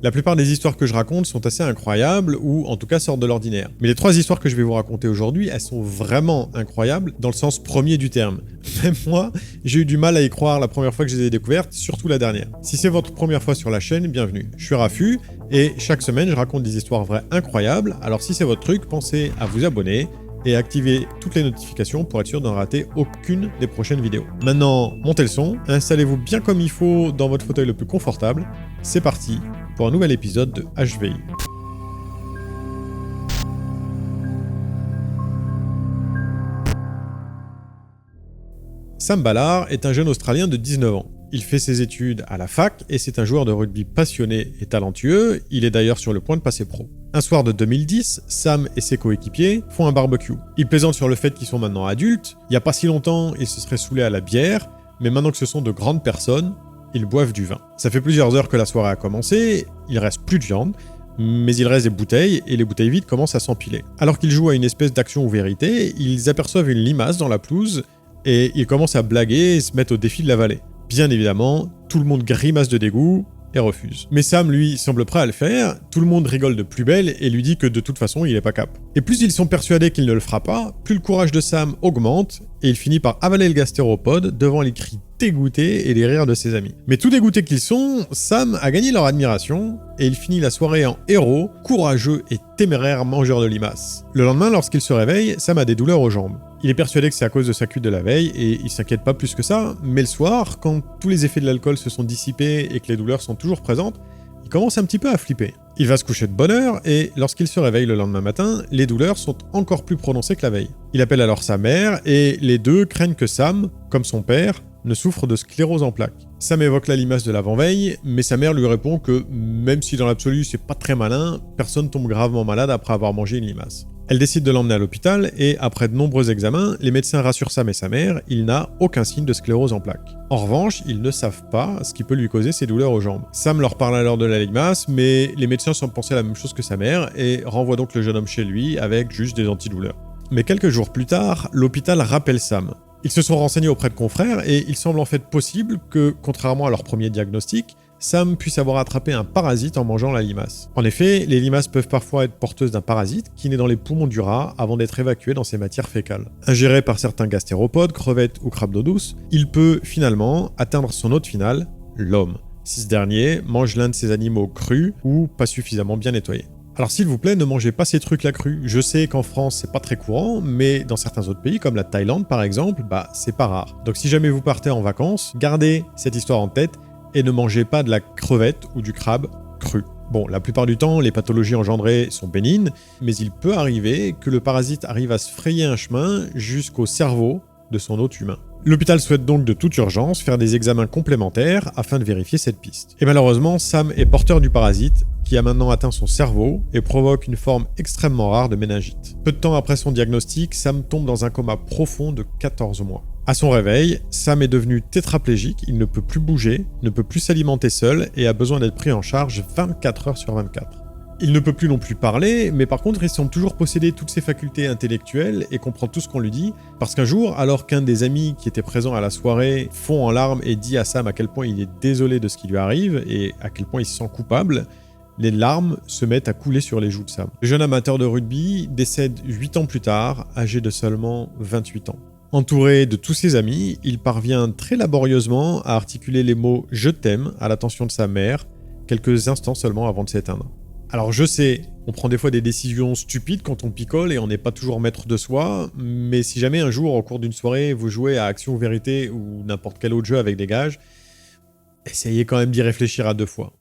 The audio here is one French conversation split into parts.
La plupart des histoires que je raconte sont assez incroyables, ou en tout cas sortent de l'ordinaire. Mais les 3 histoires que je vais vous raconter aujourd'hui, elles sont vraiment incroyables, dans le sens premier du terme. Même moi, j'ai eu du mal à y croire la première fois que je les ai découvertes, surtout la dernière. Si c'est votre première fois sur la chaîne, bienvenue. Je suis Rafu, et chaque semaine je raconte des histoires vraies incroyables, alors si c'est votre truc, pensez à vous abonner, et activez toutes les notifications pour être sûr de ne rater aucune des prochaines vidéos. Maintenant, montez le son, installez-vous bien comme il faut dans votre fauteuil le plus confortable. C'est parti pour un nouvel épisode de HVI. Sam Ballard est un jeune Australien de 19 ans. Il fait ses études à la fac et c'est un joueur de rugby passionné et talentueux, il est d'ailleurs sur le point de passer pro. Un soir de 2010, Sam et ses coéquipiers font un barbecue. Ils plaisantent sur le fait qu'ils sont maintenant adultes, il n'y a pas si longtemps ils se seraient saoulés à la bière, mais maintenant que ce sont de grandes personnes, ils boivent du vin. Ça fait plusieurs heures que la soirée a commencé, il reste plus de viande, mais il reste des bouteilles et les bouteilles vides commencent à s'empiler. Alors qu'ils jouent à une espèce d'action ou vérité, ils aperçoivent une limace dans la pelouse et ils commencent à blaguer et se mettent au défi de l'avaler. Bien évidemment, tout le monde grimace de dégoût et refuse. Mais Sam, lui, semble prêt à le faire, tout le monde rigole de plus belle et lui dit que de toute façon, il est pas cap. Et plus ils sont persuadés qu'il ne le fera pas, plus le courage de Sam augmente et il finit par avaler le gastéropode devant les cris dégoûtés et les rires de ses amis. Mais tout dégoûtés qu'ils sont, Sam a gagné leur admiration et il finit la soirée en héros, courageux et téméraire mangeur de limaces. Le lendemain, lorsqu'il se réveille, Sam a des douleurs aux jambes. Il est persuadé que c'est à cause de sa cuite de la veille et il s'inquiète pas plus que ça, mais le soir, quand tous les effets de l'alcool se sont dissipés et que les douleurs sont toujours présentes, il commence un petit peu à flipper. Il va se coucher de bonne heure et lorsqu'il se réveille le lendemain matin, les douleurs sont encore plus prononcées que la veille. Il appelle alors sa mère et les deux craignent que Sam, comme son père, ne souffre de sclérose en plaques. Sam évoque la limace de l'avant-veille, mais sa mère lui répond que même si dans l'absolu c'est pas très malin, personne tombe gravement malade après avoir mangé une limace. Elle décide de l'emmener à l'hôpital et après de nombreux examens, les médecins rassurent Sam et sa mère, il n'a aucun signe de sclérose en plaques. En revanche, ils ne savent pas ce qui peut lui causer ces douleurs aux jambes. Sam leur parle alors de la limace, mais les médecins semblent penser la même chose que sa mère et renvoient donc le jeune homme chez lui avec juste des antidouleurs. Mais quelques jours plus tard, l'hôpital rappelle Sam. Ils se sont renseignés auprès de confrères et il semble en fait possible que, contrairement à leur premier diagnostic, Sam puisse avoir attrapé un parasite en mangeant la limace. En effet, les limaces peuvent parfois être porteuses d'un parasite qui naît dans les poumons du rat avant d'être évacué dans ses matières fécales. Ingéré par certains gastéropodes, crevettes ou crabes d'eau douce, il peut finalement atteindre son hôte final, l'homme, si ce dernier mange l'un de ces animaux crus ou pas suffisamment bien nettoyés. Alors s'il vous plaît, ne mangez pas ces trucs-là crus. Je sais qu'en France, c'est pas très courant, mais dans certains autres pays, comme la Thaïlande par exemple, c'est pas rare. Donc si jamais vous partez en vacances, gardez cette histoire en tête et ne mangez pas de la crevette ou du crabe cru. Bon, la plupart du temps, les pathologies engendrées sont bénignes, mais il peut arriver que le parasite arrive à se frayer un chemin jusqu'au cerveau de son hôte humain. L'hôpital souhaite donc de toute urgence faire des examens complémentaires afin de vérifier cette piste. Et malheureusement, Sam est porteur du parasite qui a maintenant atteint son cerveau et provoque une forme extrêmement rare de méningite. Peu de temps après son diagnostic, Sam tombe dans un coma profond de 14 mois. À son réveil, Sam est devenu tétraplégique, il ne peut plus bouger, ne peut plus s'alimenter seul et a besoin d'être pris en charge 24 heures sur 24. Il ne peut plus non plus parler, mais par contre il semble toujours posséder toutes ses facultés intellectuelles et comprend tout ce qu'on lui dit, parce qu'un jour, alors qu'un des amis qui était présent à la soirée fond en larmes et dit à Sam à quel point il est désolé de ce qui lui arrive et à quel point il se sent coupable, les larmes se mettent à couler sur les joues de Sam. Le jeune amateur de rugby décède 8 ans plus tard, âgé de seulement 28 ans. Entouré de tous ses amis, il parvient très laborieusement à articuler les mots « je t'aime » à l'attention de sa mère, quelques instants seulement avant de s'éteindre. Alors je sais, on prend des fois des décisions stupides quand on picole et on n'est pas toujours maître de soi, mais si jamais un jour, au cours d'une soirée, vous jouez à Action ou Vérité ou n'importe quel autre jeu avec des gages, essayez quand même d'y réfléchir à 2 fois.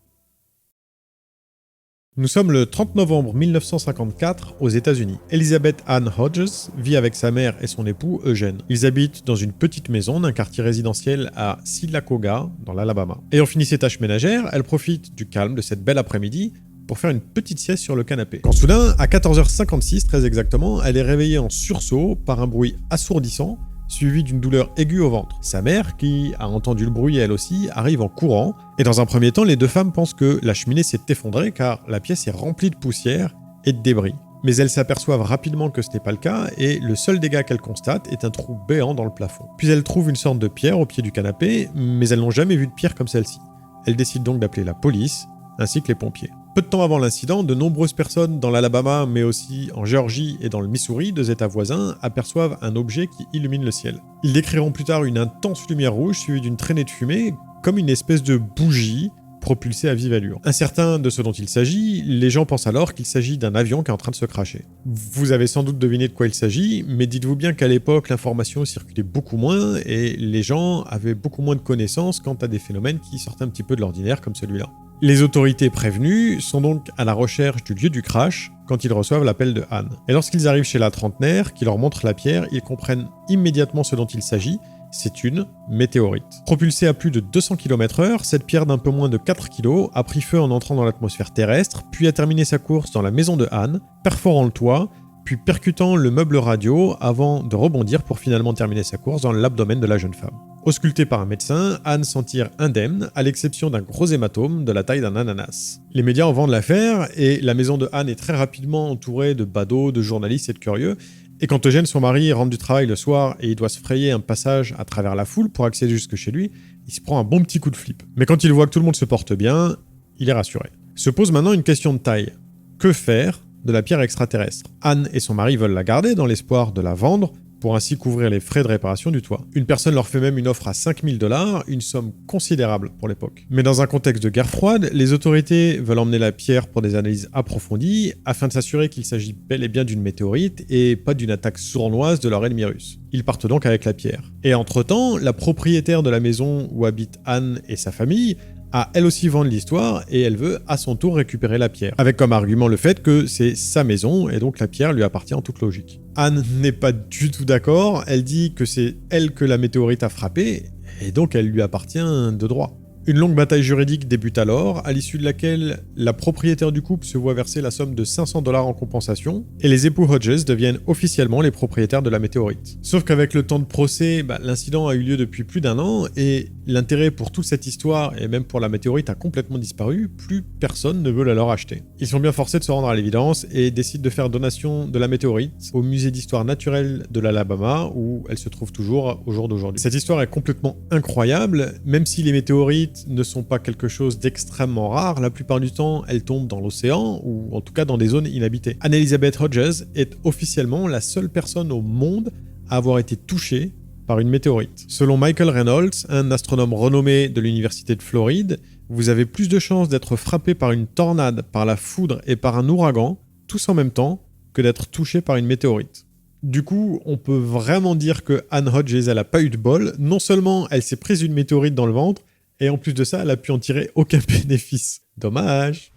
Nous sommes le 30 novembre 1954 aux États-Unis. Elizabeth Ann Hodges vit avec sa mère et son époux Eugène. Ils habitent dans une petite maison d'un quartier résidentiel à Sylacauga, dans l'Alabama. Ayant fini ses tâches ménagères, elle profite du calme de cette belle après-midi pour faire une petite sieste sur le canapé. Quand soudain, à 14h56 très exactement, elle est réveillée en sursaut par un bruit assourdissant, suivi d'une douleur aiguë au ventre. Sa mère, qui a entendu le bruit elle aussi, arrive en courant, et dans un premier temps, les deux femmes pensent que la cheminée s'est effondrée car la pièce est remplie de poussière et de débris. Mais elles s'aperçoivent rapidement que ce n'est pas le cas, et le seul dégât qu'elles constatent est un trou béant dans le plafond. Puis elles trouvent une sorte de pierre au pied du canapé, mais elles n'ont jamais vu de pierre comme celle-ci. Elles décident donc d'appeler la police, ainsi que les pompiers. Peu de temps avant l'incident, de nombreuses personnes dans l'Alabama, mais aussi en Géorgie et dans le Missouri, deux États voisins, aperçoivent un objet qui illumine le ciel. Ils décriront plus tard une intense lumière rouge suivie d'une traînée de fumée, comme une espèce de bougie propulsée à vive allure. Incertain de ce dont il s'agit, les gens pensent alors qu'il s'agit d'un avion qui est en train de se crasher. Vous avez sans doute deviné de quoi il s'agit, mais dites-vous bien qu'à l'époque, l'information circulait beaucoup moins et les gens avaient beaucoup moins de connaissances quant à des phénomènes qui sortaient un petit peu de l'ordinaire comme celui-là. Les autorités prévenues sont donc à la recherche du lieu du crash quand ils reçoivent l'appel de Anne. Et lorsqu'ils arrivent chez la trentenaire, qui leur montre la pierre, ils comprennent immédiatement ce dont il s'agit. C'est une météorite. Propulsée à plus de 200 km/h, cette pierre d'un peu moins de 4 kg a pris feu en entrant dans l'atmosphère terrestre, puis a terminé sa course dans la maison de Anne, perforant le toit, puis percutant le meuble radio avant de rebondir pour finalement terminer sa course dans l'abdomen de la jeune femme. Auscultée par un médecin, Anne s'en tire indemne, à l'exception d'un gros hématome de la taille d'un ananas. Les médias en vendent l'affaire, et la maison de Anne est très rapidement entourée de badauds, de journalistes et de curieux. Et quand Eugène, son mari, rentre du travail le soir et il doit se frayer un passage à travers la foule pour accéder jusque chez lui, il se prend un bon petit coup de flip. Mais quand il voit que tout le monde se porte bien, il est rassuré. Se pose maintenant une question de taille. Que faire de la pierre extraterrestre? Anne et son mari veulent la garder dans l'espoir de la vendre pour ainsi couvrir les frais de réparation du toit. Une personne leur fait même une offre à 5 000 $, une somme considérable pour l'époque. Mais dans un contexte de guerre froide, les autorités veulent emmener la pierre pour des analyses approfondies afin de s'assurer qu'il s'agit bel et bien d'une météorite et pas d'une attaque sournoise de leur ennemi russe. Ils partent donc avec la pierre. Et entre-temps, la propriétaire de la maison où habitent Anne et sa famille a elle aussi vendu l'histoire et elle veut à son tour récupérer la pierre, avec comme argument le fait que c'est sa maison et donc la pierre lui appartient en toute logique. Anne n'est pas du tout d'accord, elle dit que c'est elle que la météorite a frappée et donc elle lui appartient de droit. Une longue bataille juridique débute alors, à l'issue de laquelle la propriétaire du couple se voit verser la somme de 500 $ en compensation, et les époux Hodges deviennent officiellement les propriétaires de la météorite. Sauf qu'avec le temps de procès, l'incident a eu lieu depuis plus d'1 an, et l'intérêt pour toute cette histoire, et même pour la météorite, a complètement disparu, plus personne ne veut la leur acheter. Ils sont bien forcés de se rendre à l'évidence, et décident de faire donation de la météorite au musée d'histoire naturelle de l'Alabama, où elle se trouve toujours au jour d'aujourd'hui. Cette histoire est complètement incroyable, même si les météorites ne sont pas quelque chose d'extrêmement rare, la plupart du temps elles tombent dans l'océan ou en tout cas dans des zones inhabitées. Anne-Elizabeth Hodges est officiellement la seule personne au monde à avoir été touchée par une météorite. Selon Michael Reynolds, un astronome renommé de l'université de Floride, vous avez plus de chances d'être frappé par une tornade, par la foudre et par un ouragan, tous en même temps, que d'être touché par une météorite. Du coup, on peut vraiment dire que Anne Hodges, elle a pas eu de bol. Non seulement elle s'est prise une météorite dans le ventre, et en plus de ça, elle a pu en tirer aucun bénéfice. Dommage.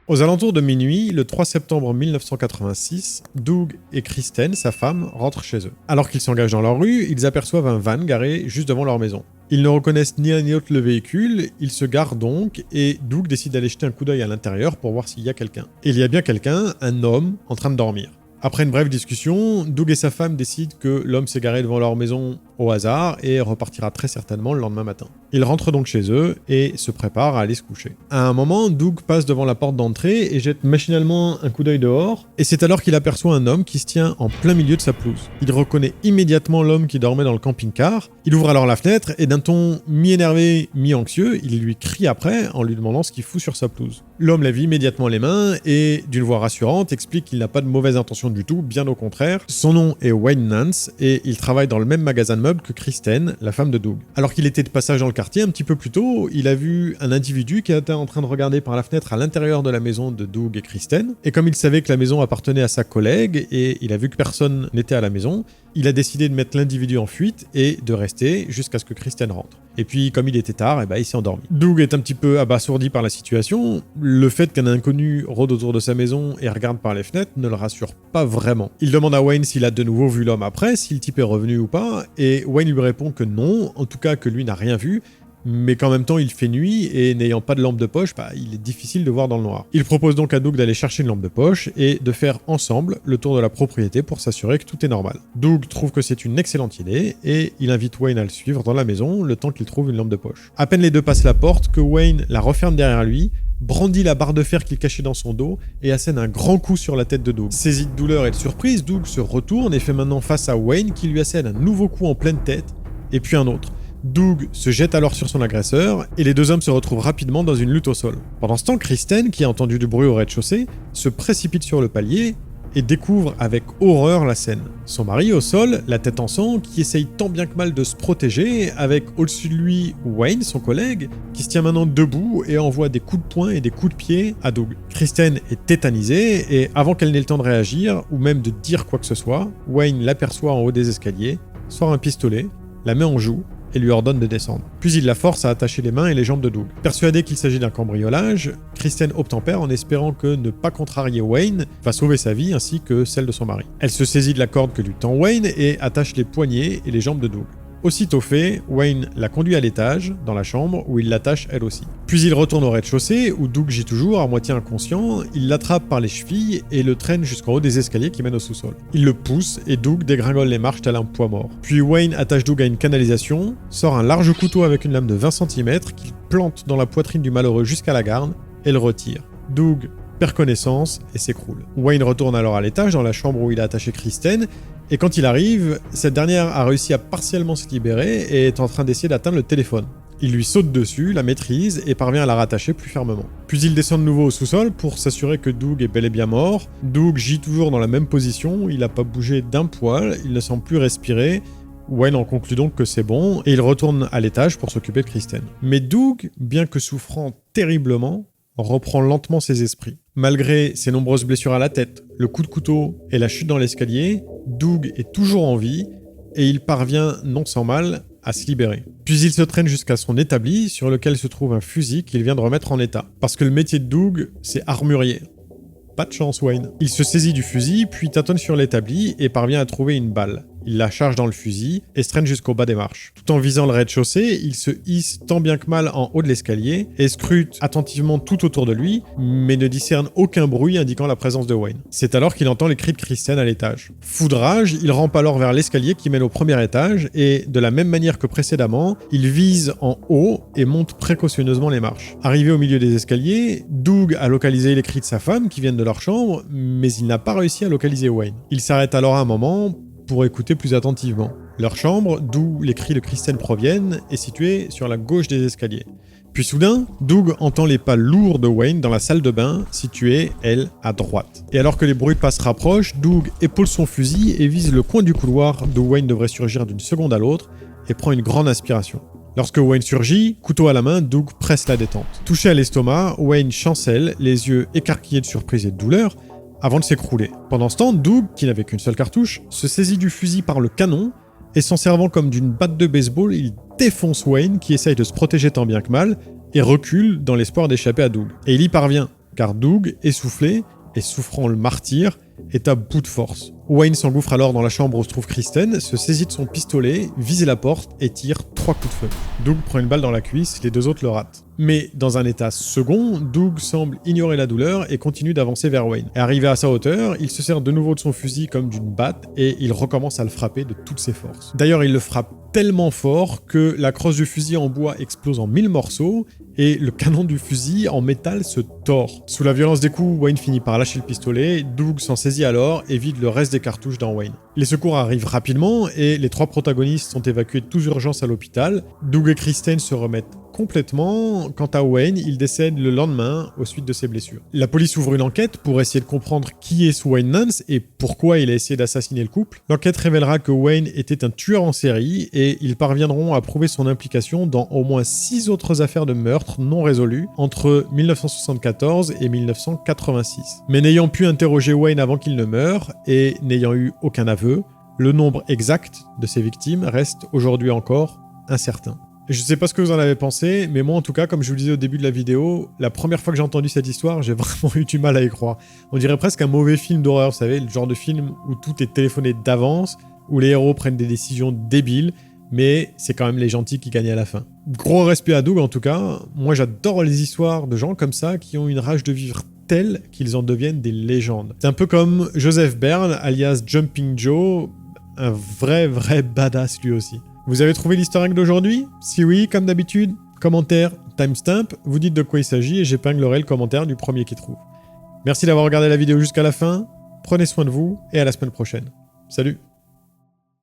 Aux alentours de minuit, le 3 septembre 1986, Doug et Kristen, sa femme, rentrent chez eux. Alors qu'ils s'engagent dans leur rue, ils aperçoivent un van garé juste devant leur maison. Ils ne reconnaissent ni l'un ni l'autre le véhicule, ils se garent donc, et Doug décide d'aller jeter un coup d'œil à l'intérieur pour voir s'il y a quelqu'un. Et il y a bien quelqu'un, un homme, en train de dormir. Après une brève discussion, Doug et sa femme décident que l'homme s'est garé devant leur maison au hasard et repartira très certainement le lendemain matin. Ils rentrent donc chez eux et se préparent à aller se coucher. À un moment, Doug passe devant la porte d'entrée et jette machinalement un coup d'œil dehors, et c'est alors qu'il aperçoit un homme qui se tient en plein milieu de sa pelouse. Il reconnaît immédiatement l'homme qui dormait dans le camping-car, il ouvre alors la fenêtre et d'un ton mi-énervé, mi-anxieux, il lui crie après en lui demandant ce qu'il fout sur sa pelouse. L'homme lève immédiatement les mains et, d'une voix rassurante, explique qu'il n'a pas de mauvaise intention du tout, bien au contraire. Son nom est Wayne Nance et il travaille dans le même magasin de meubles que Kristen, la femme de Doug. Alors qu'il était de passage dans le quartier, un petit peu plus tôt, il a vu un individu qui était en train de regarder par la fenêtre à l'intérieur de la maison de Doug et Kristen, et comme il savait que la maison appartenait à sa collègue et il a vu que personne n'était à la maison, il a décidé de mettre l'individu en fuite et de rester jusqu'à ce que Kristen rentre. Et puis, comme il était tard, il s'est endormi. Doug est un petit peu abasourdi par la situation. Le fait qu'un inconnu rôde autour de sa maison et regarde par les fenêtres ne le rassure pas vraiment. Il demande à Wayne s'il a de nouveau vu l'homme après, si le type est revenu ou pas, et Wayne lui répond que non, en tout cas que lui n'a rien vu, mais qu'en même temps il fait nuit et n'ayant pas de lampe de poche, il est difficile de voir dans le noir. Il propose donc à Doug d'aller chercher une lampe de poche et de faire ensemble le tour de la propriété pour s'assurer que tout est normal. Doug trouve que c'est une excellente idée et il invite Wayne à le suivre dans la maison le temps qu'il trouve une lampe de poche. À peine les deux passent la porte que Wayne la referme derrière lui, brandit la barre de fer qu'il cachait dans son dos et assène un grand coup sur la tête de Doug. Saisi de douleur et de surprise, Doug se retourne et fait maintenant face à Wayne qui lui assène un nouveau coup en pleine tête et puis un autre. Doug se jette alors sur son agresseur et les deux hommes se retrouvent rapidement dans une lutte au sol. Pendant ce temps, Kristen, qui a entendu du bruit au rez-de-chaussée, se précipite sur le palier et découvre avec horreur la scène. Son mari au sol, la tête en sang, qui essaye tant bien que mal de se protéger, avec au-dessus de lui Wayne, son collègue, qui se tient maintenant debout et envoie des coups de poing et des coups de pied à Doug. Kristen est tétanisée et avant qu'elle n'ait le temps de réagir, ou même de dire quoi que ce soit, Wayne l'aperçoit en haut des escaliers, sort un pistolet, la met en joue, et lui ordonne de descendre. Puis il la force à attacher les mains et les jambes de Doug. Persuadé qu'il s'agit d'un cambriolage, Kristen obtempère en espérant que ne pas contrarier Wayne va sauver sa vie ainsi que celle de son mari. Elle se saisit de la corde que lui tend Wayne et attache les poignets et les jambes de Doug. Aussitôt fait, Wayne la conduit à l'étage, dans la chambre, où il l'attache elle aussi. Puis il retourne au rez-de-chaussée, où Doug gît toujours, à moitié inconscient, il l'attrape par les chevilles et le traîne jusqu'en haut des escaliers qui mènent au sous-sol. Il le pousse et Doug dégringole les marches tel un poids mort. Puis Wayne attache Doug à une canalisation, sort un large couteau avec une lame de 20 cm qu'il plante dans la poitrine du malheureux jusqu'à la garde et le retire. Doug perd connaissance et s'écroule. Wayne retourne alors à l'étage, dans la chambre où il a attaché Kristen, et quand il arrive, cette dernière a réussi à partiellement se libérer et est en train d'essayer d'atteindre le téléphone. Il lui saute dessus, la maîtrise et parvient à la rattacher plus fermement. Puis il descend de nouveau au sous-sol pour s'assurer que Doug est bel et bien mort. Doug gît toujours dans la même position, il n'a pas bougé d'un poil, il ne semble plus respirer. Wayne en conclut donc que c'est bon et il retourne à l'étage pour s'occuper de Kristen. Mais Doug, bien que souffrant terriblement, reprend lentement ses esprits. Malgré ses nombreuses blessures à la tête, le coup de couteau et la chute dans l'escalier, Doug est toujours en vie et il parvient, non sans mal, à se libérer. Puis il se traîne jusqu'à son établi sur lequel se trouve un fusil qu'il vient de remettre en état. Parce que le métier de Doug, c'est armurier. Pas de chance, Wayne. Il se saisit du fusil, puis tâtonne sur l'établi et parvient à trouver une balle. Il la charge dans le fusil et se traîne jusqu'au bas des marches. Tout en visant le rez-de-chaussée, il se hisse tant bien que mal en haut de l'escalier et scrute attentivement tout autour de lui, mais ne discerne aucun bruit indiquant la présence de Wayne. C'est alors qu'il entend les cris de Kristen à l'étage. Fou de rage, il rampe alors vers l'escalier qui mène au premier étage et, de la même manière que précédemment, il vise en haut et monte précautionneusement les marches. Arrivé au milieu des escaliers, Doug a localisé les cris de sa femme qui viennent de leur chambre, mais il n'a pas réussi à localiser Wayne. Il s'arrête alors un moment pour écouter plus attentivement. Leur chambre, d'où les cris de Kristen proviennent, est située sur la gauche des escaliers. Puis soudain, Doug entend les pas lourds de Wayne dans la salle de bain, située, elle, à droite. Et alors que les bruits de pas se rapprochent, Doug épaule son fusil et vise le coin du couloir d'où Wayne devrait surgir d'une seconde à l'autre et prend une grande inspiration. Lorsque Wayne surgit, couteau à la main, Doug presse la détente. Touché à l'estomac, Wayne chancelle, les yeux écarquillés de surprise et de douleur, avant de s'écrouler. Pendant ce temps, Doug, qui n'avait qu'une seule cartouche, se saisit du fusil par le canon et s'en servant comme d'une batte de baseball, il défonce Wayne qui essaye de se protéger tant bien que mal et recule dans l'espoir d'échapper à Doug. Et il y parvient, car Doug, essoufflé et souffrant le martyre, est à bout de force. Wayne s'engouffre alors dans la chambre où se trouve Kristen, se saisit de son pistolet, vise la porte et tire 3 coups de feu. Doug prend une balle dans la cuisse, les deux autres le ratent. Mais dans un état second, Doug semble ignorer la douleur et continue d'avancer vers Wayne. Et arrivé à sa hauteur, il se sert de nouveau de son fusil comme d'une batte et il recommence à le frapper de toutes ses forces. D'ailleurs, il le frappe tellement fort que la crosse du fusil en bois explose en 1000 morceaux et le canon du fusil en métal se tord. Sous la violence des coups, Wayne finit par lâcher le pistolet, Doug s'en saisit alors et vide le reste des cartouches dans Wayne. Les secours arrivent rapidement et les 3 protagonistes sont évacués de toute urgence à l'hôpital. Doug et Kristen se remettent complètement. Quant à Wayne, il décède le lendemain aux suites de ses blessures. La police ouvre une enquête pour essayer de comprendre qui est ce Wayne Nance et pourquoi il a essayé d'assassiner le couple. L'enquête révélera que Wayne était un tueur en série et ils parviendront à prouver son implication dans au moins 6 autres affaires de meurtre non résolues entre 1974 et 1986. Mais n'ayant pu interroger Wayne avant qu'il ne meure et n'ayant eu aucun aveu, le nombre exact de ses victimes reste aujourd'hui encore incertain. Je sais pas ce que vous en avez pensé, mais moi en tout cas, comme je vous le disais au début de la vidéo, la première fois que j'ai entendu cette histoire, j'ai vraiment eu du mal à y croire. On dirait presque un mauvais film d'horreur, vous savez, le genre de film où tout est téléphoné d'avance, où les héros prennent des décisions débiles, mais c'est quand même les gentils qui gagnent à la fin. Gros respect à Doug en tout cas, moi j'adore les histoires de gens comme ça qui ont une rage de vivre telle qu'ils en deviennent des légendes. C'est un peu comme Joseph Bern, alias Jumping Joe, un vrai badass lui aussi. Vous avez trouvé l'easter egg d'aujourd'hui? Si oui, comme d'habitude, commentaire, timestamp, vous dites de quoi il s'agit et j'épinglerai le commentaire du premier qui trouve. Merci d'avoir regardé la vidéo jusqu'à la fin, prenez soin de vous et à la semaine prochaine. Salut!